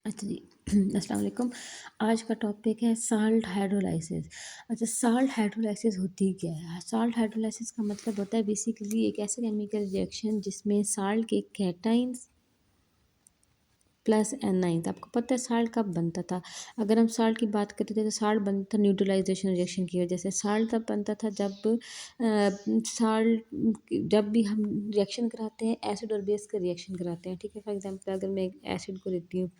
अच्छा जी। अस्सलाम वालेकुम। आज का टॉपिक है साल्ट हाइड्रोलाइसिस। अच्छा, साल्ट हाइड्रोलाइसिस होती क्या है? साल्ट हाइड्रोलाइसिस का मतलब होता है बेसिकली एक ऐसे केमिकल रिएक्शन जिसमें साल्ट के कैटाइन्स प्लस एनाइन्स। आपको पता है साल्ट कब बनता था? अगर हम साल्ट की बात करते थे तो साल्ट बनता था न्यूट्रलाइजेशन रिएक्शन की वजह से। साल्ट तब बनता था जब साल्ट जब भी हम रिएक्शन कराते हैं एसिड और बेस का रिएक्शन कराते हैं, ठीक है? फॉर एग्जांपल अगर मैं एक एसिड को लेती हूँ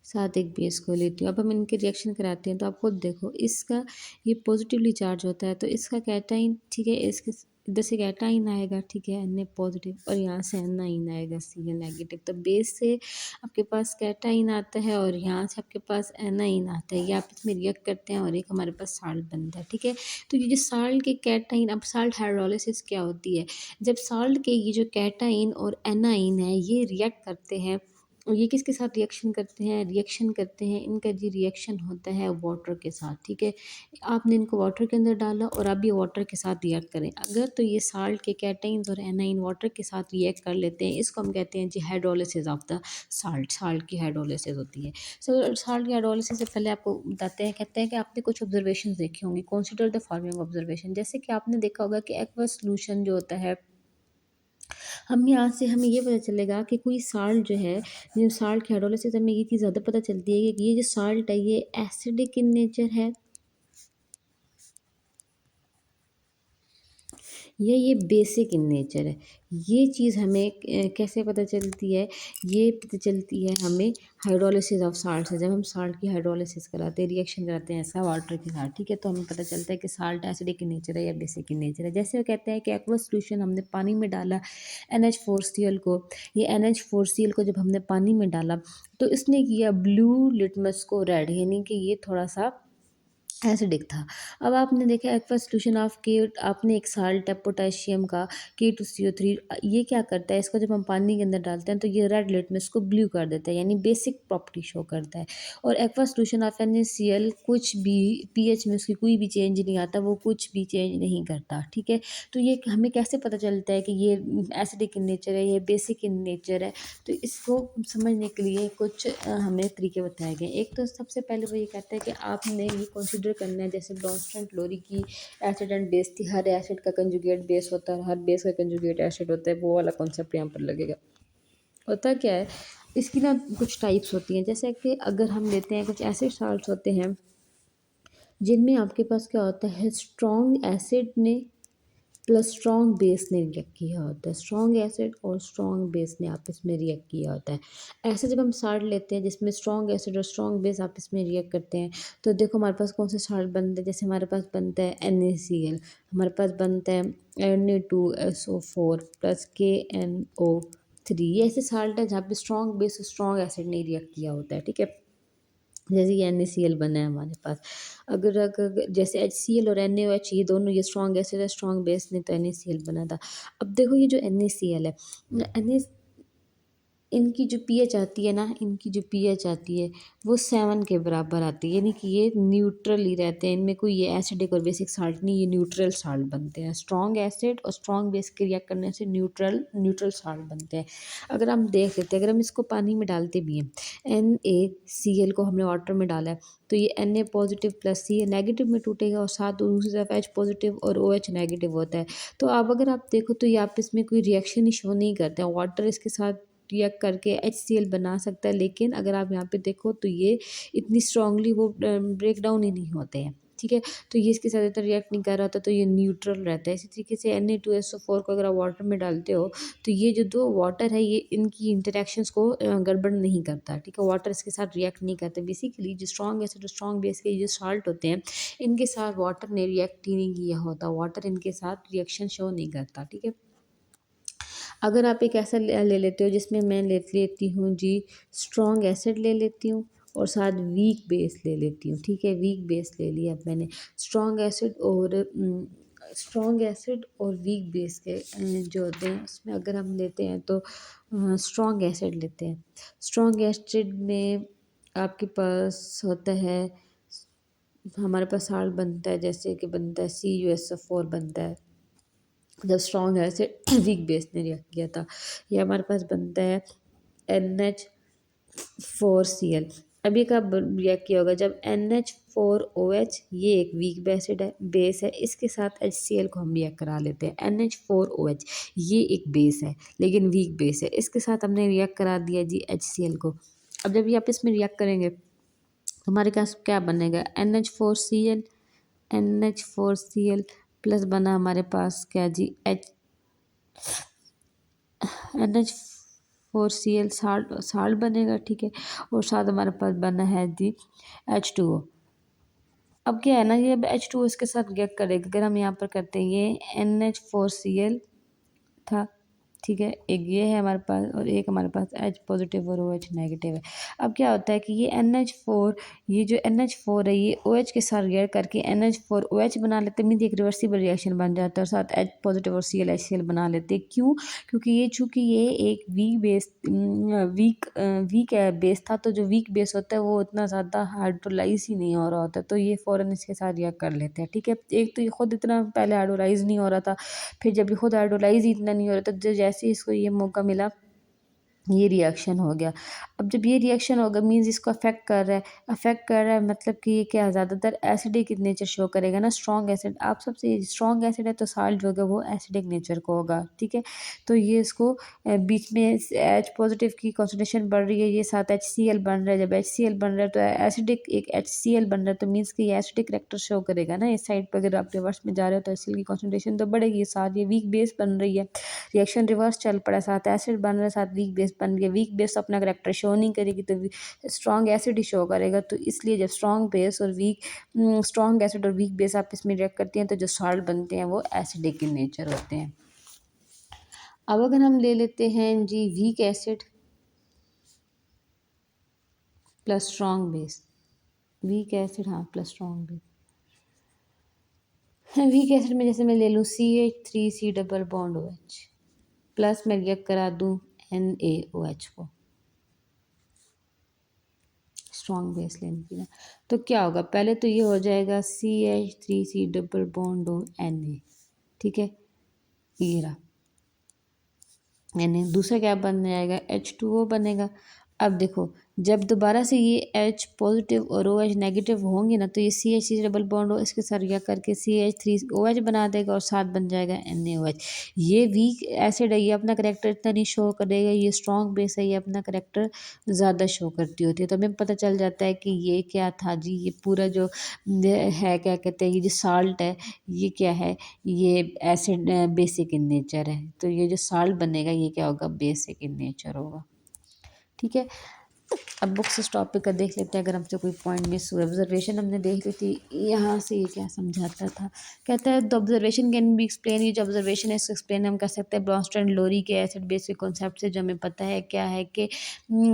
साथ एक बेस को लेती हूँ। अब हम इनके रिएक्शन कराते हैं तो आप खुद देखो इसका ये पॉजिटिवली चार्ज होता है तो इसका कैटाइन, ठीक है, इसके इधर से कैटाइन आएगा, ठीक है, Na पॉजिटिव, और यहाँ से एनाइन आएगा Cl नेगेटिव। तो बेस से आपके पास कैटाइन आता है और यहाँ से आपके पास एनाइन आता है, ये आपस में रिएक्ट करते हैं और एक हमारे पास साल्ट बनता है, ठीक है। तो ये जो साल्ट के कैटाइन, अब साल्ट हाइड्रोलिसिस क्या होती है? जब साल्ट के ये जो कैटाइन और एनाइन है ये रिएक्ट करते हैं और ये किसके साथ रिएक्शन करते हैं, इनका जी रिएक्शन होता है वाटर के साथ, ठीक है। आपने इनको वाटर के अंदर डाला और अब ये वाटर के साथ रिएक्ट करें अगर, तो ये साल्ट के कैटाइन्स और एनाइन वाटर के साथ रिएक्ट कर लेते हैं, इसको हम कहते हैं जी hydrolysis of the salt. Salt की हाइड्रोलिसिस होती है। साल्ट की हाइड्रोलिसिस से पहले आपको बताते हैं, कहते हैं कि आपने कुछ ऑब्जर्वेशन देखे होंगे, कंसीडर द फॉलोइंग ऑब्जर्वेशन। जैसे कि आपने देखा होगा कि एक्वस सोल्यूशन जो होता है, हम यहाँ से हमें ये पता चलेगा कि कोई साल्ट जो है, जो साल्ट की हाइड्रोलिसिस से हमें ये चीज़ ज़्यादा पता चलती है कि ये जो साल्ट है ये एसिडिक इन नेचर है या ये बेसिक इन नेचर है। ये चीज़ हमें कैसे पता चलती है? ये पता चलती है हमें हाइड्रोलिसिस ऑफ साल्ट से। जब हम साल्ट की हाइड्रोलिसिस कराते हैं, रिएक्शन कराते हैं ऐसा वाटर के साथ, ठीक है, तो हमें पता चलता है कि साल्ट एसिडिक इन नेचर है या बेसिक इन नेचर है। जैसे वो कहते हैं कि एक्वस सॉल्यूशन हमने पानी में डाला NH4Cl को, ये NH4Cl को जब हमने पानी में डाला तो इसने किया ब्लू लिटमस को रेड, यानी कि ये थोड़ा सा एसिडिक था। अब आपने देखा एक्वा सॉल्यूशन ऑफ के, आपने एक साल्ट है पोटेशियम का K2CO3, ये क्या करता है, इसको जब हम पानी के अंदर डालते हैं तो ये रेड लिटमस को ब्लू कर देता है, यानी बेसिक प्रॉपर्टी शो करता है। और एक्वा सॉल्यूशन ऑफ NaCl कुछ भी पीएच में उसकी कोई भी चेंज नहीं आता, वो कुछ भी चेंज नहीं करता, ठीक है। तो ये हमें कैसे पता चलता है कि ये एसिडिक इन नेचर है, ये बेसिक इन नेचर है? तो इसको समझने के लिए कुछ हमें तरीके बताए गए। एक तो सबसे पहले वो ये कहता है कि आपने ये कंसीडर करना है, जैसे ब्रॉन्स्टन क्लोरी की एसिड एंड बेस थी, हर एसिड का कंजुगेट बेस होता है और हर बेस का कंजुगेट एसिड होता है, वो वाला कॉन्सेप्ट यहाँ पर लगेगा। होता क्या है, इसकी ना कुछ टाइप्स होती हैं, जैसे कि अगर हम लेते हैं कुछ ऐसे साल्ट होते हैं जिनमें आपके पास क्या होता है, स्ट्रॉन्ग एसिड ने प्लस स्ट्रॉन्ग बेस ने रिएक्ट किया होता है, स्ट्रॉन्ग एसिड और स्ट्रॉन्ग बेस ने आपस में रिएक्ट किया होता है। ऐसे जब हम साल्ट लेते हैं जिसमें स्ट्रॉन्ग एसिड और स्ट्रॉन्ग बेस आपस में रिएक्ट करते हैं तो देखो हमारे पास कौन से साल्ट बनते हैं। जैसे हमारे पास बनता है NaCl, हमारे पास बनता है Na2SO4 प्लस KNO3। ये ऐसे साल्ट है जहाँ पे स्ट्रॉन्ग बेस और स्ट्रॉन्ग एसिड ने रिएक्ट किया होता है, ठीक है। जैसे ये NaCl बना है हमारे पास। अगर जैसे HCl और NaOH, ये दोनों, ये स्ट्रॉन्ग एसिड है, स्ट्रॉन्ग बेस ने तो NaCl बना था। अब देखो ये जो NaCl है, Na इनकी जो पीएच आती है ना, इनकी जो पीएच आती है वो 7 के बराबर आती है, यानी कि ये न्यूट्रल ही रहते हैं, इनमें कोई ये एसिडिक और बेसिक साल्ट नहीं, ये न्यूट्रल साल्ट बनते हैं। स्ट्रॉन्ग एसिड और स्ट्रॉन्ग बेस के रिएक्ट करने से न्यूट्रल न्यूट्रल साल्ट बनते हैं। अगर हम देख लेते हैं, अगर हम इसको पानी में डालते भी हैं, NaCl को हमने वाटर में डाला है तो ये Na positive plus Ca negative में टूटेगा और साथ दूसरी तरफ H पॉजिटिव और OH नेगेटिव होता है। तो अब अगर आप देखो तो ये आपस में कोई रिएक्शन ही शो नहीं करते हैं, वाटर इसके साथ रिएक्ट करके HCl बना सकता है, लेकिन अगर आप यहाँ पे देखो तो ये इतनी स्ट्रांगली वो ब्रेक डाउन ही नहीं होते हैं, ठीक है। तो ये इसके साथ इतना रिएक्ट नहीं कर रहा था तो ये न्यूट्रल रहता है। इसी तरीके से Na2SO4 को अगर आप वाटर में डालते हो तो ये जो दो वाटर है ये इनकी इंटरेक्शंस को गड़बड़ नहीं करता, ठीक है, वाटर इसके साथ रिएक्ट नहीं करता। बेसिकली जो स्ट्रॉन्ग एसिड और स्ट्रॉन्ग बेस के जो साल्ट होते हैं इनके साथ वाटर ने रिएक्ट ही नहीं किया होता, वाटर इनके साथ रिएक्शन शो नहीं करता, ठीक है। अगर आप एक ऐसा ले लेते हो जिसमें मैं लेती हूँ जी स्ट्रॉन्ग एसिड ले लेती हूँ और साथ वीक बेस ले लेती हूँ, ठीक है, वीक बेस ले लिया अब मैंने। स्ट्रॉन्ग एसिड और वीक बेस के जो होते हैं उसमें अगर हम लेते हैं तो स्ट्रॉन्ग एसिड लेते हैं। स्ट्रॉन्ग एसिड में आपके पास होता है, हमारे पास साल्ट बनता है, जैसे कि बनता है CuSO4 बनता है जब स्ट्रॉन्ग एसिड वीक बेस ने रिएक्ट किया था। ये हमारे पास बनता है NH 4Cl। अब ये कब रिएक्ट किया होगा, जब NH4OH, ये एक वीक बेस है, इसके साथ HCl को हम रिएक्ट करा लेते हैं। NH4OH ये एक बेस है लेकिन वीक बेस है, इसके साथ हमने रिएक्ट करा दिया जी HCl को। अब जब ये आप इसमें रिएक्ट करेंगे तो हमारे पास क्या बनेगा, NH4Cl प्लस बना हमारे पास क्या जी, NH4Cl साल्ट साल्ट बनेगा, ठीक है। और साथ हमारे पास बना है जी H2O। अब क्या है ना, ये अब H2O इसके साथ रिएक्ट करेगा। अगर हम यहाँ पर करते हैं, ये NH4Cl था, ठीक है, एक ये है हमारे पास और एक हमारे पास H पॉजिटिव और OH नेगेटिव है। अब क्या होता है कि ये NH4, ये जो NH4 है ये OH के साथ रिएक्ट करके NH4OH बना लेते हैं, मीन्स एक रिवर्सिबल रिएक्शन बन जाता है, और साथ H पॉजिटिव और Cl HCl बना लेते हैं। क्यों? क्योंकि ये चूँकि ये एक वीक बेस था, तो जो वीक बेस होता है वो उतना ज़्यादा हाइड्रोलाइज ही नहीं हो रहा होता, तो ये फ़ौरन इसके साथ रिएक्ट कर लेते हैं, ठीक है। एक तो ये खुद इतना पहले हाइड्रोलाइज नहीं हो रहा था, फिर जब ये खुद हाइड्रोलाइज ही इतना नहीं हो रहा था, तो जैसे ही इसको ये मौका मिला ये रिएक्शन हो गया। अब जब ये रिएक्शन होगा मीन्स इसको अफेक्ट कर रहा है, मतलब कि ये क्या ज़्यादातर एसिडिक नेचर शो करेगा ना, स्ट्रॉन्ग एसिड। आप सबसे स्ट्रॉन्ग एसिड है तो साल्ट जो होगा वो एसिडिक नेचर का होगा, ठीक है। तो ये इसको बीच में H पॉजिटिव की कॉन्सेंट्रेशन बढ़ रही है, ये साथ HCl बन रहा है, जब HCl बन रहा है तो एसिडिक एक HCl बन रहा है, तो मीन्स कि ये एसिडिक करेक्टर शो करेगा ना इस साइड पर। अगर आप रिवर्स में जा रहे हो तो HCl की कॉन्सेंट्रेशन तो बढ़ेगी, साथ ये वीक बेस बन रही है, रिएक्शन रिवर्स चल पड़ा, साथ एसिड बन रहा है, साथ वीक बेस बन गया। वीक बेस अपना करैक्टर शो नहीं करेगी तो स्ट्रॉन्ग एसिड ही शो करेगा, तो इसलिए जब स्ट्रॉन्ग एसिड और वीक बेस आप इसमें रिएक्ट करती हैं तो जो सॉल्ट बनते हैं वो एसिडिक इन नेचर होते हैं। अब अगर हम ले लेते हैं जी weak acid plus strong base, weak acid हाँ plus strong base, weak acid में जैसे मैं ले लूँ CH3C double bond OH plus मैं रिएक्ट करा दूँ NaOH को, स्ट्रॉन्ग बेस लेने की ना, तो क्या होगा, पहले तो ये हो जाएगा CH3C डबल बॉन्ड Na, ठीक है, ये रहा Na। दूसरा क्या बन जाएगा, H2O बनेगा। अब देखो जब दोबारा से ये H पॉजिटिव और OH नेगेटिव होंगे ना, तो ये CH डबल बॉन्ड हो इसके साथ रिएक्ट करके CH3OH बना देगा और साथ बन जाएगा NaOH। ये वीक एसिड है, ये अपना करेक्टर इतना नहीं शो करेगा, ये स्ट्रॉन्ग बेस है, ये अपना करेक्टर ज़्यादा शो करती होती है। तो हमें पता चल जाता है कि ये क्या था जी, ये पूरा जो है क्या कहते हैं, ये जो साल्ट है ये क्या है, ये एसिड बेसिक इन नेचर है, तो ये जो साल्ट बनेगा ये क्या होगा, बेसिक इन नेचर होगा, ठीक है। अब बुक्स इस टॉपिक का देख लेते हैं, अगर हमसे कोई पॉइंट मिस हुआ। ऑब्जर्वेशन हमने देख ली थी, यहाँ से ये क्या समझाता था, कहता है the observation can be explain, ये जो ऑब्जर्वेशन है इसको एक्सप्लेन हम कर सकते हैं ब्रॉन्स्टर एंड लोरी के एसिड बेसिक कॉन्सेप्ट से। जो हमें पता है क्या है कि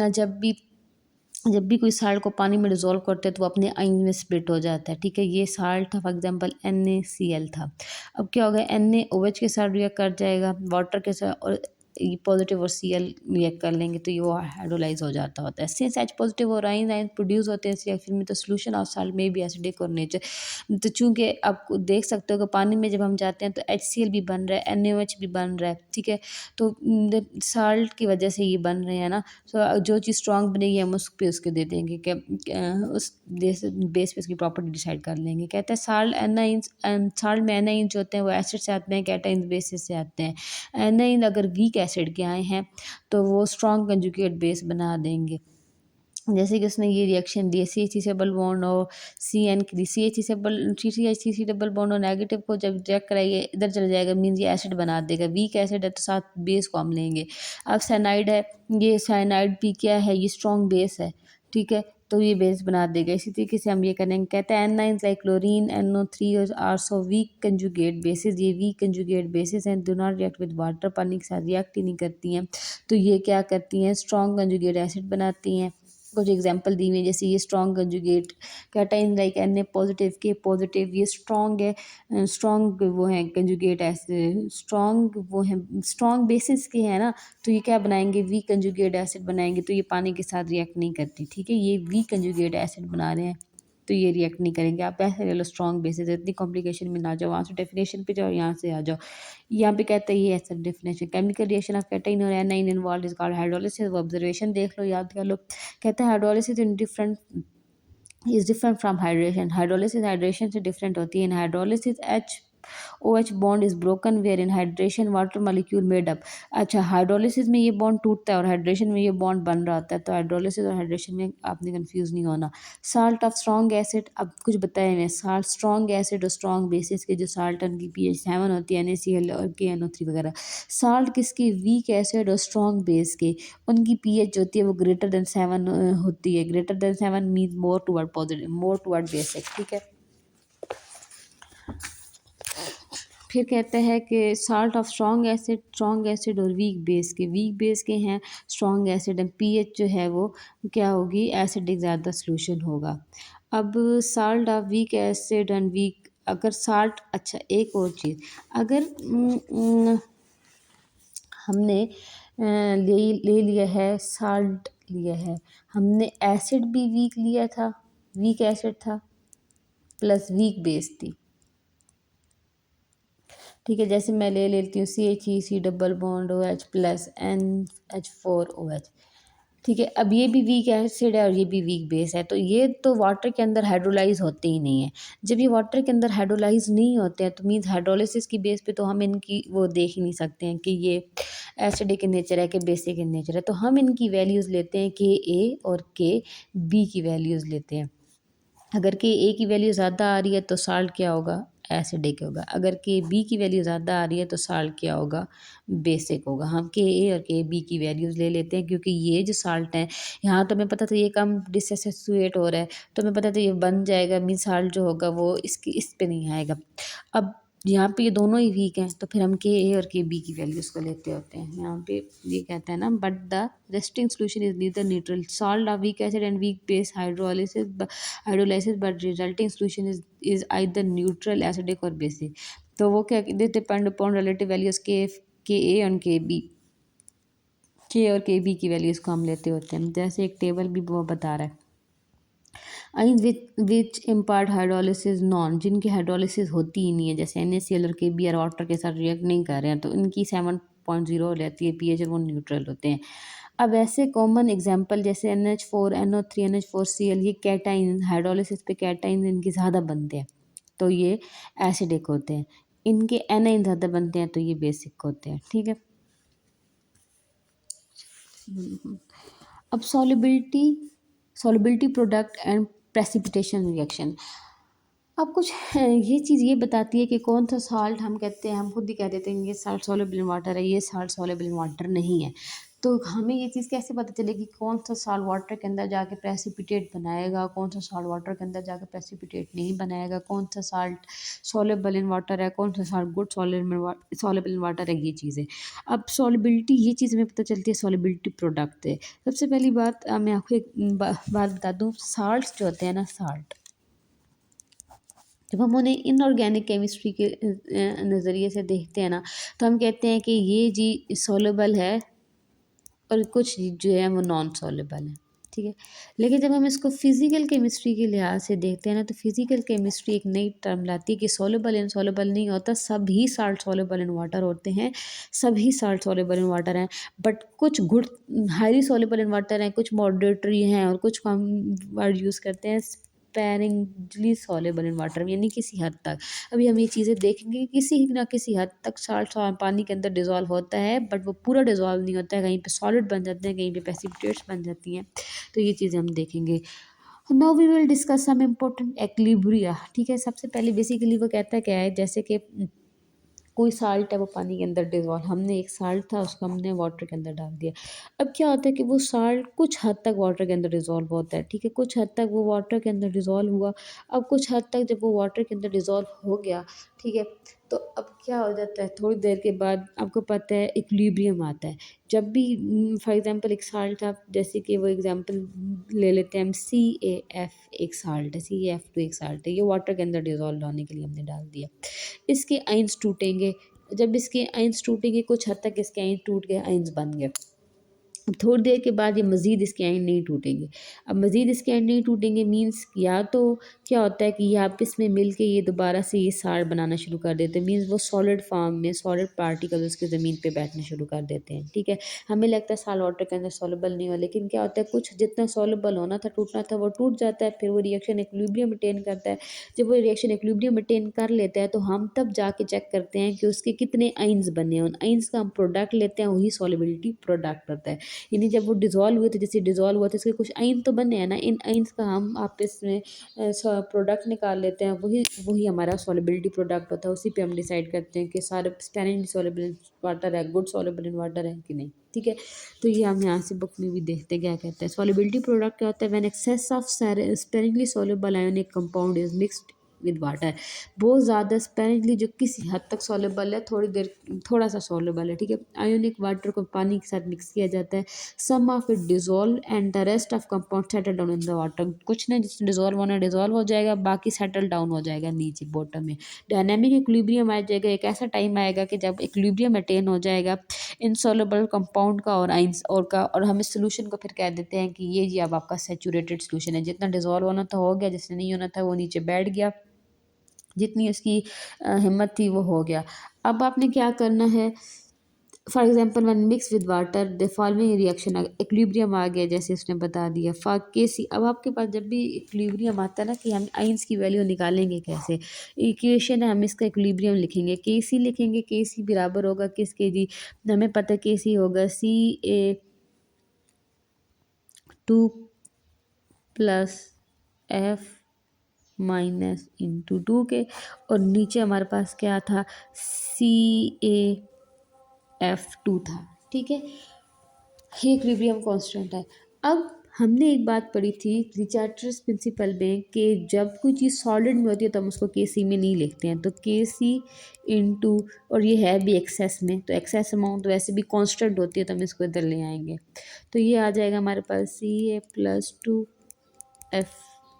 जब भी कोई साल्ट को पानी में डिज़ोल्व करते हैं तो वो अपने आइन में स्प्लिट हो जाता है, ठीक है। ये साल्ट था फॉर एग्जांपल NaCl था। अब क्या होगा, NaOH के साथ रिएक्ट कर जाएगा वाटर के साथ, और ये पॉजिटिव और Cl रिएक्ट कर लेंगे तो ये वो हाइड्रोलाइज हो जाता होता है। सिंस H पॉजिटिव और आइन प्रोड्यूस होते हैं इस रिएक्शन में, तो सोल्यूशन ऑफ साल्ट में भी एसिडिक और नेचर। तो चूँकि आप देख सकते हो कि पानी में जब हम जाते हैं तो HCl भी बन रहा है, NaOH भी बन रहा है, ठीक है। तो साल्ट की वजह से ये बन रहे हैं ना, तो जो चीज़ स्ट्रॉन्ग बनेगी हम उस पे उसके दे देंगे कि उस बेस पे उसकी प्रॉपर्टी डिसाइड कर लेंगे। कहते हैं साल्ट में एनाइंस जो होते हैं वो एसिड से आते हैं, कैटाइंस बेसिस से आते हैं। एनाइन अगर वीक एसिड के आए हैं तो वो स्ट्रॉन्ग कंजुगेट बेस बना देंगे। जैसे कि उसने ये रिएक्शन दिए, CH3 से डबल बॉन्ड और CN की CH3 से डबल बॉन्ड और नेगेटिव को जब रिएक्ट कराइए इधर चल जाएगा, मीन्स ये एसिड बना देगा। वीक एसिड है तो साथ बेस को हम लेंगे। अब साइनाइड है, ये साइनाइड भी क्या है, ये स्ट्रॉन्ग बेस है, ठीक है, तो ये बेस बना देगा। इसी तरीके से हम ये करेंगे, कहते हैं anions like chlorine NO3 are so weak conjugate bases, ये वीक कंजुगेट बेसिस हैं, do not react with water, पानी के साथ रिएक्ट ही नहीं करती हैं, तो ये क्या करती हैं, स्ट्रॉन्ग कंजुगेट एसिड बनाती हैं। कुछ एग्जांपल दी हुई है, जैसे ये strong conjugate cation like Na positive के पॉजिटिव, ये स्ट्रॉन्ग है, स्ट्रॉन्ग वो है कंजुगेट एसिड, स्ट्रॉन्ग वो है स्ट्रॉन्ग बेसिस के हैं ना, तो ये क्या बनाएंगे, वीक कंजुगेट एसिड बनाएंगे, तो ये पानी के साथ रिएक्ट नहीं करती, ठीक है, ये वीक कंजुगेट एसिड बना रहे हैं। तो ये रिएक्ट नहीं करेंगे। आप ऐसे ले लो स्ट्रॉन्ग बेसिस, इतनी कॉम्प्लिकेशन में ना जाओ, वहाँ से डेफिनेशन पे जाओ, यहाँ से आ जाओ। यहाँ पे कहते हैं ये ऐसा definition, chemical reaction of cation और anion involve is called hydrolysis. वो ऑब्जर्वेशन देख लो, याद कर लो। कहते हैं hydrolysis in different is different from hydration. Hydrolysis hydration से डिफरेंट होती है। In hydrolysis OH bond is broken where in hydration water molecule made up. अच्छा, हाइड्रोलिसिस में ये बॉन्ड टूटता है और हाइड्रेशन में ये बॉन्ड बन रहा होता है। तो हाइड्रोलिसिस और हाइड्रेशन में आपने कंफ्यूज नहीं होना। साल्ट ऑफ स्ट्रॉन्ग एसिड, अब कुछ बताए मैं। साल्ट स्ट्रॉन्ग एसिड और स्ट्रॉन्ग बेसिस के जो साल्ट उनकी pH 7 होती है, NaCl और KNO3 वगैरह। साल्ट किसकी? वीक एसिड और स्ट्रॉन्ग बेस के, उनकी pH जो होती है वो greater than 7 होती है। greater than 7 mean more toward positive, more toward basic, ठीक है। फिर कहते हैं कि साल्ट ऑफ स्ट्रॉन्ग एसिड और वीक बेस के हैं स्ट्रॉन्ग एसिड एंड पीएच जो है वो क्या होगी? एसिडिक ज़्यादा सोल्यूशन होगा। अब salt of weak acid and weak, अगर साल्ट, अच्छा एक और चीज़, अगर हमने ले लिया है, साल्ट लिया है हमने, एसिड भी वीक लिया था, वीक एसिड था प्लस वीक बेस थी, ठीक है। जैसे मैं ले लेती हूँ CH3 double bond OH plus NH4OH, ठीक है। अब ये भी वीक एसिड है और ये भी वीक बेस है, तो ये तो वाटर के अंदर हाइड्रोलाइज होते ही नहीं है। जब ये वाटर के अंदर हाइड्रोलाइज नहीं होते हैं तो मीन्स हाइड्रोलिसिस की बेस पे तो हम इनकी वो देख ही नहीं सकते हैं कि ये एसिडिक इन नेचर है कि बेसिक इन नेचर है। तो हम इनकी वैल्यूज़ लेते हैं KA और KB की वैल्यूज़ लेते हैं। अगर KA की वैल्यू ज़्यादा आ रही है तो साल्ट क्या होगा? एसिडिक होगा। अगर KB की वैल्यू ज़्यादा आ रही है तो साल्ट क्या होगा? बेसिक होगा। हम KA और KB की वैल्यूज़ ले लेते हैं क्योंकि ये जो साल्ट है, यहाँ तो हमें पता था ये कम डिसोसिएट हो रहा है, तो हमें पता था ये बन जाएगा, मीन साल्ट जो होगा वो इस पे नहीं आएगा। अब यहाँ पे ये दोनों ही वीक हैं तो फिर हम KA और KB की वैल्यूज़ को लेते होते हैं। यहाँ पे ये कहता है ना, but the resting solution is neither neutral, salt of weak acid and weak base hydrolysis but resulting solution is either neutral, acidic और बेसिक। तो वो क्या, this depend upon relative values KA and KB, K और KB की values को हम लेते होते हैं। जैसे एक टेबल भी वो बता रहा है, आइंस विच इम्पार्ट हाइड्रोलिसिस नॉन, जिनकी हाइड्रोलिसिस होती ही नहीं है, जैसे NaCl और KB और वाटर के साथ रिएक्ट नहीं कर रहे हैं, तो इनकी 7.0 रहती है pH और वो न्यूट्रल होते हैं। अब ऐसे कॉमन एग्जांपल जैसे NH4 NO3 NH4Cl, ये कैटाइन, हाइड्रोलिसिस पे कैटाइन इनके ज़्यादा बनते हैं तो ये एसिडिक होते हैं। इनके एनाइन ज़्यादा बनते हैं तो ये बेसिक होते हैं, ठीक है। अब solubility product and precipitation reaction. अब कुछ ये चीज़ ये बताती है कि कौन सा साल्ट, हम कहते हैं, हम खुद ही कह देते हैं ये साल्ट सॉल्युबल इन वाटर है, ये साल्ट सॉल्युबल इन वाटर नहीं है। तो हमें ये चीज़ कैसे पता चलेगी कौन सा साल्ट वाटर के अंदर जाके प्रेसिपिटेट बनाएगा, कौन सा साल्ट वाटर के अंदर जाके प्रेसिपिटेट नहीं बनाएगा, कौन सा साल्ट सॉल्युबल इन वाटर है, कौन सा salt good soluble in water है, ये चीज़ें। अब सॉल्युबिलिटी, ये चीज़ हमें पता चलती है सॉल्युबिलिटी प्रोडक्ट से। सबसे पहली बात मैं आपको एक बात बता दूँ, साल्ट्स जो होते हैं ना, साल्ट जब हम उन्हें इनऑर्गेनिक केमिस्ट्री के नज़रिए से देखते हैं ना, तो हम कहते हैं कि ये जी सॉल्युबल है और कुछ जो है वो नॉन सॉल्युबल है, ठीक है। लेकिन जब हम इसको फिज़िकल केमिस्ट्री के लिहाज से देखते हैं ना, तो फिज़िकल केमिस्ट्री एक नई टर्म लाती है कि सॉल्युबल इनसॉल्युबल नहीं होता, सभी साल्ट सॉल्युबल इन वाटर होते हैं, सभी साल्ट सॉल्युबल इन वाटर हैं। बट कुछ good highly soluble in water हैं, कुछ मॉडरेटरी हैं और कुछ हम वर्ड यूज़ करते हैं स्पेरिंगली सॉल्युबल इन वाटर, यानी किसी हद तक। अभी हम ये चीज़ें देखेंगे कि किसी ना किसी हद तक साल्ट पानी के अंदर डिज़ोल्व होता है, बट वो पूरा डिज़ोल्व नहीं होता है, कहीं पे सॉलिड बन जाते हैं, कहीं पे प्रेसिपिटेट्स बन जाती हैं। तो ये चीज़ें हम देखेंगे। Now we will discuss some important equilibria, ठीक है। सबसे पहले बेसिकली वो कहता है क्या है, जैसे कि कोई साल्ट है वो पानी के अंदर डिज़ोल्व, हमने एक साल्ट था उसको हमने वाटर के अंदर डाल दिया। अब क्या होता है कि वो साल्ट कुछ हद तक वाटर के अंदर डिज़ोल्व होता है, ठीक है, कुछ हद तक वो वाटर के अंदर डिज़ोल्व हुआ। अब कुछ हद तक जब वो वाटर के अंदर डिज़ोल्व हो गया, ठीक है, तो अब क्या हो जाता है, थोड़ी देर के बाद आपको पता है इक्विलिब्रियम आता है। जब भी फॉर एग्ज़ाम्पल एक साल्ट था, जैसे कि वो एग्ज़ाम्पल ले लेते हैं हम, CaF एक साल्ट है, CaF2 एक साल्ट है, ये वाटर के अंदर डिज़ोल्व होने के लिए हमने डाल दिया। इसके आयंस टूटेंगे, जब इसके आयंस टूटेंगे कुछ हद तक इसके आयंस टूट गए, आयंस बन गए। अब थोड़ी देर के बाद ये मज़ीद इसके एंड नहीं टूटेंगे। अब मज़ीद इसके एंड नहीं टूटेंगे मीन्स या तो क्या होता है कि ये आपस में मिल के ये दोबारा से ये साड़ बनाना शुरू कर देते हैं, मीन्स वो सॉलिड फॉर्म में सॉलिड पार्टिकल उसके ज़मीन पे बैठना शुरू कर देते हैं, ठीक है। हमें लगता है साल्ट वाटर के अंदर सॉल्युबल नहीं हो, लेकिन क्या होता है कुछ जितना सॉल्युबल होना था, टूटना था, वो टूट जाता है, फिर वो रिएक्शन इक्विलिब्रियम मेंटेन करता है। जब वो रिएक्शन इक्विलिब्रियम मेंटेन कर लेता है तो हम तब जाके चेक करते हैं कि उसके कितने आइंस बने हैं। उन आइंस का हम प्रोडक्ट लेते हैं, वही सॉल्युबिलिटी प्रोडक्ट करता है। यानी जब वो डिज़ोल्व हुए थे, जैसे डिज़ोल्व हुआ था इसके कुछ आइन तो बने हैं ना, इन आइन्स का हम आपस में प्रोडक्ट निकाल लेते हैं, वही वही हमारा सॉल्युबिलिटी प्रोडक्ट होता है। उसी पे हम डिसाइड करते हैं कि सारे स्पैनिंग सॉल्युबल इन वाटर है, गुड सॉल्युबल इन वाटर है कि नहीं, ठीक है। तो ये हम यहाँ से बुक में भी देखते हैं क्या कहते हैं। सॉल्युबिलिटी प्रोडक्ट क्या होता है, when excess of sparingly soluble ionic compound is mixed with water. बहुत ज़्यादा स्पेनिकली जो किसी हद तक सॉल्युबल है, थोड़ी देर थोड़ा सा सॉल्युबल है, ठीक है। आयोनिक वाटर को पानी के साथ मिक्स किया जाता है, some of it dissolve and the rest of compound settle down in the water. कुछ नहीं, जिसमें डिजोल्व होना डिजोल्व हो जाएगा, बाकी सेटल डाउन हो जाएगा नीचे बॉटम में। डायनेमिक इक्विलिब्रियम आ जाएगा। एक ऐसा टाइम आएगा कि जब इक्विलिब्रियम अटेन हो जाएगा इनसॉल्युबल कंपाउंड का और आइंस और हम इस सोल्यूशन को फिर कह देते हैं कि ये जी अब आपका सेचूरेटेड सोल्यूशन है। जितना डिजोल्व होना था हो गया, जिसने नहीं होना था वो नीचे बैठ गया, जितनी उसकी हिम्मत थी वो हो गया। अब आपने क्या करना है, for example one mix with water the following reaction, equilibrium आ गया जैसे उसने बता दिया फॉर केसी। अब आपके पास जब भी इक्विलिब्रियम आता है ना कि हम आइंस की वैल्यू निकालेंगे कैसे, इक्वेशन है, हम इसका इक्विलिब्रियम लिखेंगे, केसी लिखेंगे। केसी बराबर होगा किसके जी, हमें पता है केसी होगा Ca2 plus F minus into 2 के, और नीचे हमारे पास क्या था, CaF2 था, ठीक है। ये इक्विलिब्रियम कांस्टेंट है। अब हमने एक बात पढ़ी थी रिचर्ड्स प्रिंसिपल में कि जब कोई चीज़ सॉलिड में होती है तो हम उसको के सी में नहीं लिखते हैं, तो के सी इंटू, और ये है भी एक्सेस में, तो एक्सेस अमाउंट वैसे भी कांस्टेंट होती है तो हम इसको इधर ले आएंगे। तो ये आ जाएगा हमारे पास Ca+2F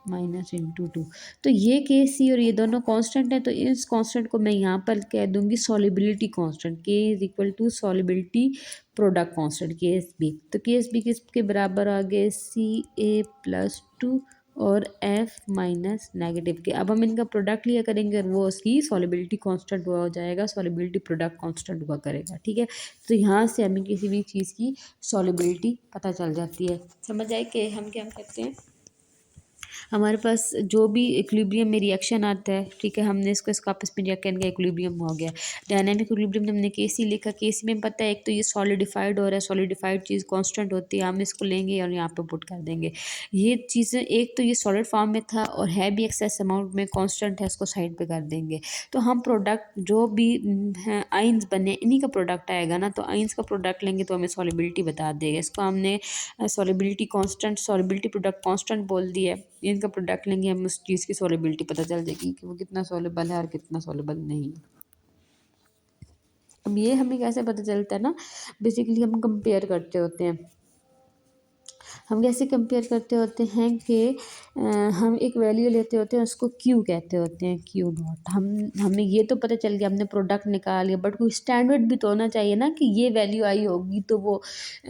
माइनस इंटू 2। तो ये के सी और ये दोनों कांस्टेंट है, तो इस कांस्टेंट को मैं यहाँ पर कह दूंगी solubility constant. K is equal to solubility product constant K S P. तो के एस बी किसके बराबर आ गए, Ca+2 और F माइनस नेगेटिव के। अब हम इनका प्रोडक्ट लिया करेंगे और वो उसकी सॉलिबिलिटी कांस्टेंट हुआ हो जाएगा, सॉलिबिलिटी प्रोडक्ट कांस्टेंट हुआ करेगा, ठीक है। तो यहाँ से हमें किसी भी चीज़ की सॉलिबिलिटी पता चल जाती है। समझ आए कि हम क्या करते हैं, हमारे पास जो भी इक्विलिब्रियम में रिएक्शन आता है, ठीक है, हमने इसको आपस में रिएक्ट करके इक्विलिब्रियम हो गया। डायनामिक इक्विलिब्रियम में हमने केसी लिखा, केसी में पता है एक तो ये सॉलिडिफाइड हो रहा है, सॉलिडिफाइड चीज़ कांस्टेंट होती है, हम इसको लेंगे और यहाँ पे पुट कर देंगे। ये चीज़ें एक तो ये सॉलिड फॉर्म में था और है भी एक्सेस अमाउंट में, कांस्टेंट है, इसको साइड पे कर देंगे। तो हम प्रोडक्ट जो भी हैं आइंस बने इन्हीं का प्रोडक्ट आएगा ना, तो आइंस का प्रोडक्ट लेंगे तो हमें सॉलिबिलिटी बता देगा। इसको हमने solubility constant, solubility product constant बोल दिया है। इनका प्रोडक्ट लेंगे हम, उस चीज़ की सॉलिबिलिटी पता चल जाएगी कि वो कितना सॉलेबल है और कितना सॉलेबल नहीं। अब ये हमें कैसे पता चलता है ना, बेसिकली हम कंपेयर करते होते हैं। हम कैसे कंपेयर करते होते हैं कि हम एक वैल्यू लेते होते हैं, उसको क्यू कहते होते हैं, क्यू नॉट। हमें ये तो पता चल गया, हमने प्रोडक्ट निकाल लिया, बट कोई स्टैंडर्ड भी तो होना चाहिए ना कि ये वैल्यू आई होगी तो वो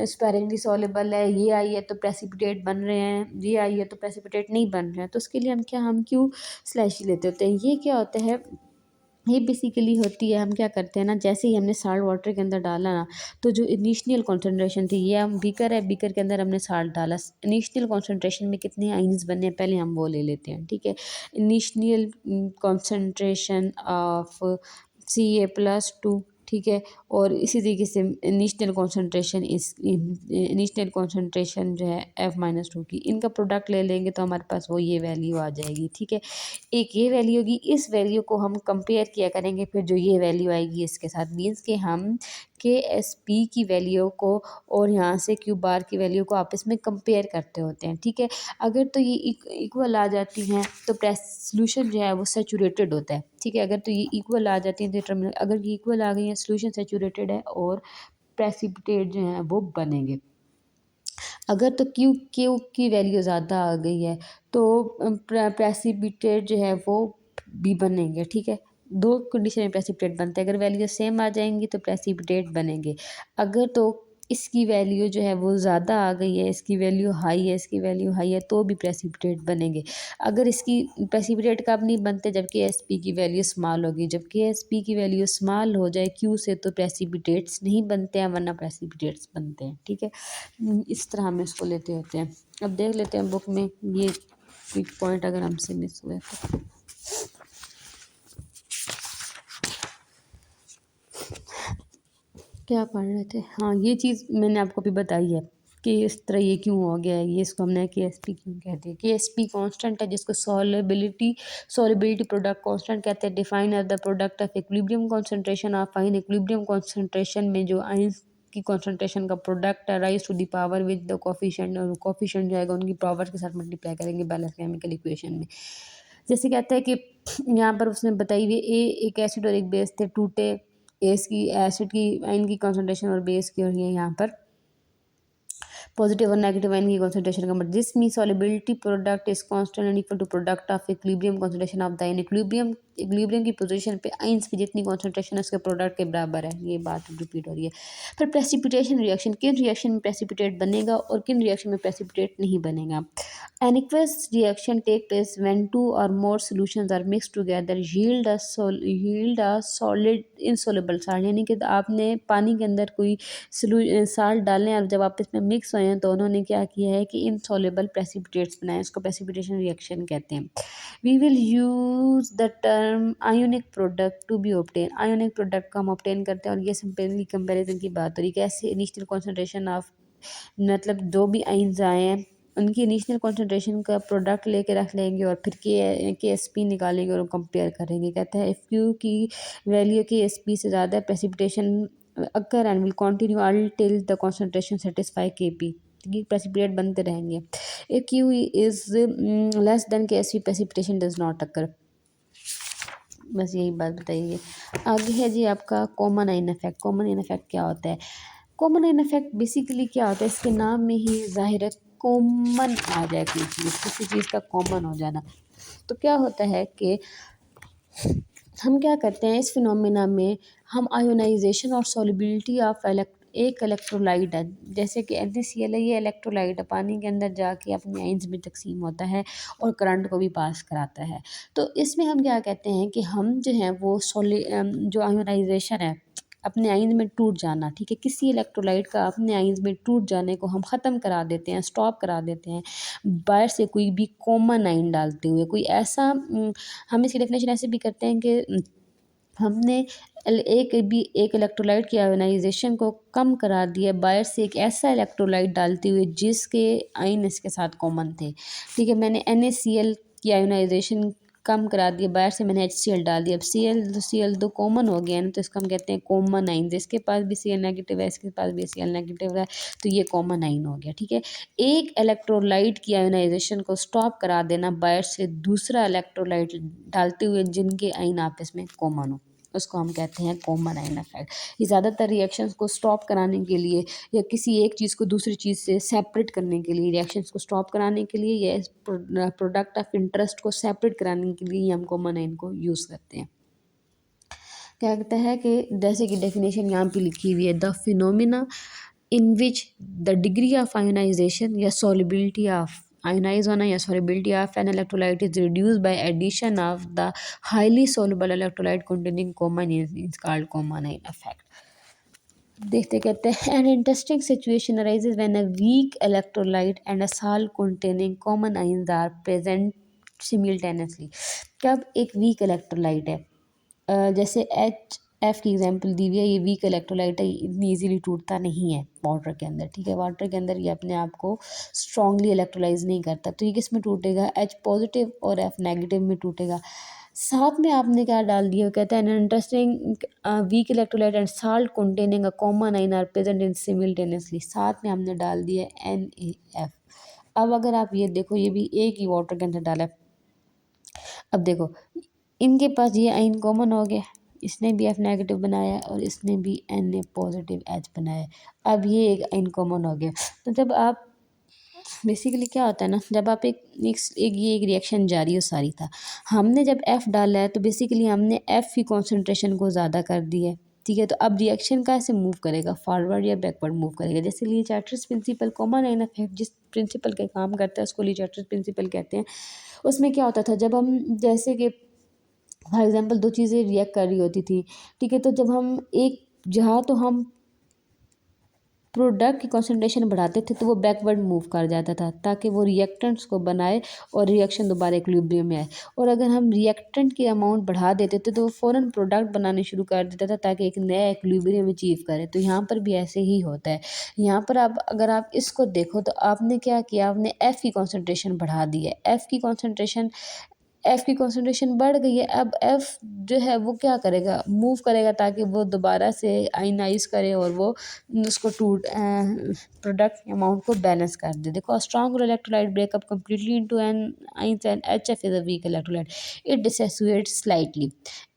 स्पेरिंगली सॉल्युबल है, ये आई है तो प्रेसिपिटेट बन रहे हैं, ये आई है तो प्रेसिपिटेट नहीं बन रहे हैं। तो उसके लिए हम क्यू स्लैश लेते होते हैं। ये क्या होता है, ये बेसिकली होती है, हम क्या करते हैं ना, जैसे ही हमने साल्ट वाटर के अंदर डाला ना, तो जो इनिशियल कॉन्सेंट्रेशन थी, ये हम बीकर है, बीकर के अंदर हमने साल्ट डाला, इनिशियल कॉन्सेंट्रेशन में कितने आइंस बने हैं पहले हम वो ले लेते हैं, ठीक है। इनिशियल कॉन्सेंट्रेशन ऑफ Ca+2, ठीक है। और इसी तरीके से इनिशियल कॉन्सेंट्रेशन जो है F-2 की, इनका प्रोडक्ट ले लेंगे तो हमारे पास वो ये वैल्यू आ जाएगी, ठीक है। एक ये वैल्यू होगी, इस वैल्यू को हम कंपेयर किया करेंगे फिर जो ये वैल्यू आएगी इसके साथ, मीन्स कि हम के एस पी की वैल्यू को और यहाँ से क्यू बार की वैल्यू को आपस में कंपेयर करते होते हैं, ठीक है। अगर तो ये इक्वल आ जाती हैं तो सोल्यूशन जो है वो सेचूरेटेड होता है, ठीक है। अगर तो ये इक्वल आ जाती है तो टर्मिनल, अगर ये इक्वल आ गई है सोल्यूशन सेचूरेटेड है और प्रेसिपिटेट जो है वो बनेंगे। अगर तो क्यू क्यू की वैल्यू ज़्यादा आ गई है तो प्रेसिपिटेट जो है वो भी बनेंगे, ठीक है। दो कंडीशन में प्रेसिपिटेट बनते हैं, अगर वैल्यू सेम आ जाएंगी तो प्रेसिपिटेट बनेंगे। अगर तो इसकी वैल्यू जो है वो ज़्यादा आ गई है, इसकी वैल्यू हाई है, इसकी वैल्यू हाई है, तो भी प्रेसिपिटेट बनेंगे। अगर इसकी प्रेसिपिटेट कब नहीं बनते, जबकि एसपी की वैल्यू स्मॉल होगी। जबकि एसपी की वैल्यू स्मॉल हो जाए क्यू से, तो प्रेसिपिटेट्स नहीं बनते हैं, वरना प्रेसिपिटेट्स बनते हैं। ठीक है, इस तरह हम इसको लेते होते हैं। अब देख लेते हैं बुक में ये पॉइंट अगर हमसे मिस हुए तो। क्या पढ़ रहे थे, हाँ ये चीज़ मैंने आपको अभी बताई है कि इस तरह ये क्यों हो गया है, ये इसको हमने के एस पी क्यों कहते हैं। के एस पी कॉन्स्टेंट है, जिसको सॉलिबिलिटी प्रोडक्ट कॉन्स्टेंट कहते हैं। Define as the product of equilibrium concentration of ion. Equilibrium concentration में जो आइंस की कॉन्सेंट्रेशन का प्रोडक्ट है, raise to the power with the coefficient, और कोफिशिएंट जो आएगा उनकी पावर के साथ मल्टीप्लाई करेंगे बैलेंस केमिकल इक्वेशन में। जैसे कहते हैं कि यहाँ पर उसने बताई हुई ए एक एसिड और एक बेस थे, टूटे एसिड की आयन की कंसंट्रेशन और बेस की, और ये यहाँ पर पॉजिटिव और नेगेटिव आयन की कंसंट्रेशन का मतलब। This mean solubility product is constant and equal to product of equilibrium concentration of the ion. Equilibrium की पोजीशन पे आयंस की जितनी कंसंट्रेशन है उसके प्रोडक्ट के बराबर है। ये बात रिपीट हो रही है। फिर प्रेसिपिटेशन रिएक्शन, किन रिएक्शन में प्रेसिपिटेट बनेगा और किन रिएक्शन में प्रेसिपिटेट नहीं बनेगा। An aqueous reaction take place when two or more solutions are mixed together, yield a solid insoluble salt। यानी कि आपने पानी के अंदर कोई साल्ट डालें और जब आप इसमें मिक्स हुए हैं तो उन्होंने क्या किया है कि इनसॉल्युबल प्रेसिपिटेट्स बनाए, इसको प्रेसिपिटेशन रिएक्शन कहते हैं। We will use the term ionic product to be obtain. Ionic product को हम ऑब्टेन करते हैं, और ये सिंपली कंपेरिजन की बात हो रही है। कैसे इनिशियल कॉन्सेंट्रेशन ऑफ, मतलब जो भी आइंस आए हैं उनकी इनिशियल कॉन्सेंट्रेशन का प्रोडक्ट लेके रख लेंगे और फिर के एस पी निकालेंगे और कंपेयर करेंगे। कहता है इफ़ क्यू की वैल्यू के एस पी से ज़्यादा precipitation occur and will continue until the concentration satisfy K P. Precipitate बनते रहेंगे। If Q is less than K S P, precipitation does not occur. बस यही बात बताइए। आगे है जी आपका कॉमन आइन इफेक्ट। कॉमन आइन इफेक्ट क्या होता है? कॉमन आइन इफेक्ट बेसिकली क्या होता है, इसके नाम में ही ज़ाहिर है कॉमन आ जाए कोई चीज़, किसी चीज़ का कॉमन हो जाना। तो क्या होता है कि हम क्या करते हैं इस फिनोमिना में, हम आयोनाइजेशन और सॉलिबिलिटी ऑफ एक इलेक्ट्रोलाइट है, जैसे कि NaCl है, ये इलेक्ट्रोलाइट है, पानी के अंदर जाके अपने आइंस में तकसीम होता है और करंट को भी पास कराता है। तो इसमें हम क्या कहते हैं कि हम जो है वो जो आयोनाइजेशन है, अपने आइंस में टूट जाना, ठीक है, किसी इलेक्ट्रोलाइट का अपने आइंस में टूट जाने को हम ख़त्म करा देते हैं, स्टॉप करा देते हैं बाहर से कोई भी कॉमन आइन डालते हुए। कोई ऐसा हम इसकी डेफिनेशन ऐसे भी करते हैं कि हमने एक इलेक्ट्रोलाइट की आयोनाइजेशन को कम करा दिया बाहर से एक ऐसा इलेक्ट्रोलाइट डालते हुए जिसके आयन इसके साथ कॉमन थे। ठीक है, मैंने NaCl की आयोनाइजेशन कम करा दिया, बाहर से मैंने HCl डाल दिया। अब Cl दो कॉमन हो गया ना, तो इसको हम कहते हैं कॉमन आइन। जिसके पास भी Cl नेगेटिव है, इसके पास भी Cl नेगेटिव है, तो ये कॉमन आइन हो गया। ठीक है, एक इलेक्ट्रोलाइट की आयोनाइजेशन को स्टॉप करा देना बाहर से दूसरा इलेक्ट्रोलाइट डालते हुए जिनके आइन आपस में कॉमन हो, उसको हम कहते हैं कॉमन आइन इफेक्ट। ये ज़्यादातर रिएक्शंस को स्टॉप कराने के लिए या किसी एक चीज़ को दूसरी चीज़ से सेपरेट करने के लिए, रिएक्शंस को स्टॉप कराने के लिए या प्रोडक्ट ऑफ इंटरेस्ट को सेपरेट कराने के लिए हम कॉमन आइन को यूज़ करते हैं। क्या कहता है कि जैसे कि डेफिनेशन यहाँ पे लिखी हुई है, the phenomena in which the degree of ionisation या सॉलिबिलिटी ऑफ आयोनाइज होना या solubility of an electrolyte is reduced by addition of the highly soluble electrolyte containing common is called common ion effect। देखते कहते हैं an interesting situation arises when a weak electrolyte and a salt containing common ions are present simultaneously। कब एक weak electrolyte है, जैसे HF की example दी हुई है, ये वीक इलेक्ट्रोलाइट है, इतनी इजीली टूटता नहीं है वाटर के अंदर। ठीक है, वाटर के अंदर ये अपने आप को स्ट्रांगली इलेक्ट्रोलाइज नहीं करता, तो ये किस में टूटेगा, H पॉजिटिव और F नेगेटिव में टूटेगा। साथ में आपने क्या डाल दिया, कहता है interesting weak electrolyte and salt containing a common ion are present in simultaneously. साथ में हमने डाल दिया NaF। अब अगर आप ये देखो, ये भी एक ही वाटर के अंदर डाला है। अब देखो इनके पास ये आइन कॉमन हो गया, इसने भी F नेगेटिव बनाया और इसने भी Na पॉजिटिव H बनाया। अब ये एक आइन कॉमन हो गया। तो जब आप बेसिकली क्या होता है ना, जब आप एक रिएक्शन जारी हो सारी था, हमने जब F डाला है तो बेसिकली हमने F की कॉन्सेंट्रेशन को ज़्यादा कर दिया है। ठीक है। तो अब रिएक्शन कैसे मूव करेगा, फॉरवर्ड या बैकवर्ड मूव करेगा। जैसे Le Chatelier's principle, common line of जिस प्रिंसिपल के काम करता है उसको ली चार्टर्स प्रिंसिपल कहते हैं। उसमें क्या होता था, जब हम जैसे कि फॉर एग्जांपल दो चीज़ें रिएक्ट कर रही होती थी, ठीक है, तो जब हम एक जहाँ तो हम प्रोडक्ट की कंसंट्रेशन बढ़ाते थे तो वो बैकवर्ड मूव कर जाता था ताकि वो रिएक्टेंट्स को बनाए और रिएक्शन दोबारा इक्विलिब्रियम में आए। और अगर हम रिएक्टेंट की अमाउंट बढ़ा देते थे तो वो फ़ौरन प्रोडक्ट बनाने शुरू कर देता था ताकि एक नया इक्विलिब्रियम अचीव करे। तो यहाँ पर भी ऐसे ही होता है। यहाँ पर आप अगर आप इसको देखो तो आपने क्या किया, आपने एफ़ की कॉन्सेंट्रेशन बढ़ा दी है। एफ़ की कॉन्सेंट्रेशन बढ़ गई है। अब एफ़ जो है वो क्या करेगा, मूव करेगा ताकि वो दोबारा से आयनाइज़ करे और वो उसको प्रोडक्ट अमाउंट को बैलेंस कर दे। देखो, strong electrolyte breakup completely into an ions and HF is a weak electrolyte, it dissociates slightly.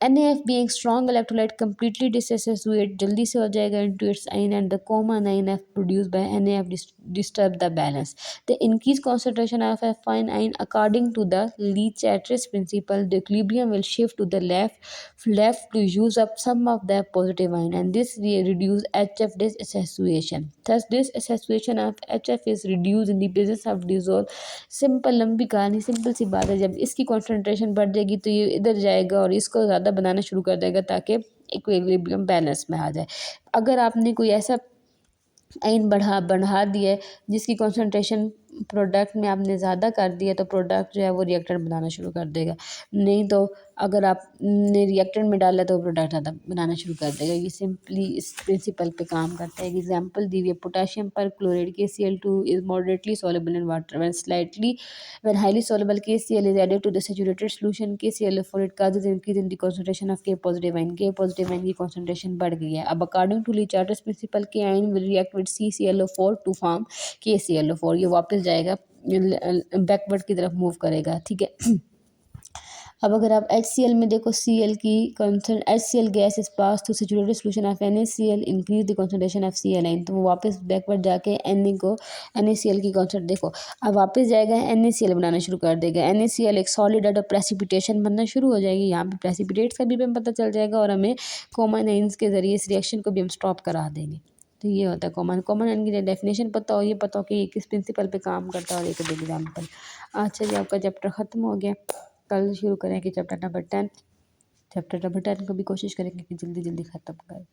NaF being strong electrolyte completely dissociate, जल्दी से हो जाएगा into its ion, and the common INF produced by NaF disturb the balance. The increased concentration of a fine ion according to the Lee-Chartres principle, the equilibrium will shift to the left to use up some of the positive ion, and this will reduce HF dissociation. Thus, dissociation of HF is reduced in the presence of dissolved. Simple लंबी कहानी, simple सी बात है, जब इसकी concentration बढ़ जाएगी तो ये इधर जाएगा और इसको ज़्यादा बनाना शुरू कर देगा ताकि इक्विलिब्रियम बैलेंस में आ जाए। अगर आपने कोई ऐसा आयन बढ़ा दिया है जिसकी कॉन्सेंट्रेशन प्रोडक्ट में आपने ज़्यादा कर दिया तो प्रोडक्ट जो है वो रिएक्टेंट बनाना शुरू कर देगा। नहीं तो अगर आपने रिएक्टेंट में डाला तो प्रोडक्ट ज़्यादा बनाना शुरू कर देगा। ये सिंपली इस प्रिंसिपल पे काम करता है। एग्जांपल दी हुई है, पोटेशियम पर chloride KCl2 is moderately soluble in water when highly soluble KCl is added to the saturated solution KClO4, it causes increase in the concentration of K positive ion। K positive ion की concentration बढ़ गई है। अब according to Lee Chartres principle, K ion will react with CClO4 to form KClO4। ये वापस जाएगा, backward की तरफ मूव करेगा, ठीक है। अब अगर आप HCl में देखो, HCl gas is pass through saturated solution of NaCl, increase the concentration of Cl, तो वो वापस बैकवर्ड जाके NaCl की कॉन्सेंट्रेशन देखो, अब वापस जाएगा NaCl बनाना शुरू कर देगा। NaCl एक सॉलिड है तो प्रेसिपिटेशन बनना शुरू हो जाएगी। यहाँ पे प्रेसिपिटेट्स का भी हमें पता चल जाएगा और हमें कॉमन आयंस के जरिए इस रिएक्शन को भी हम स्टॉप करा देंगे। तो ये होता है कॉमन आयन की डेफिनेशन पता हो, ये पता हो कि ये किस प्रिंसिपल पे काम करता है और एक एग्जाम्पल। अच्छा जी, आपका चैप्टर ख़त्म हो गया। कल शुरू करेंगे चैप्टर नंबर 10। चैप्टर नंबर 10 को भी कोशिश करेंगे कि जल्दी जल्दी ख़त्म करें।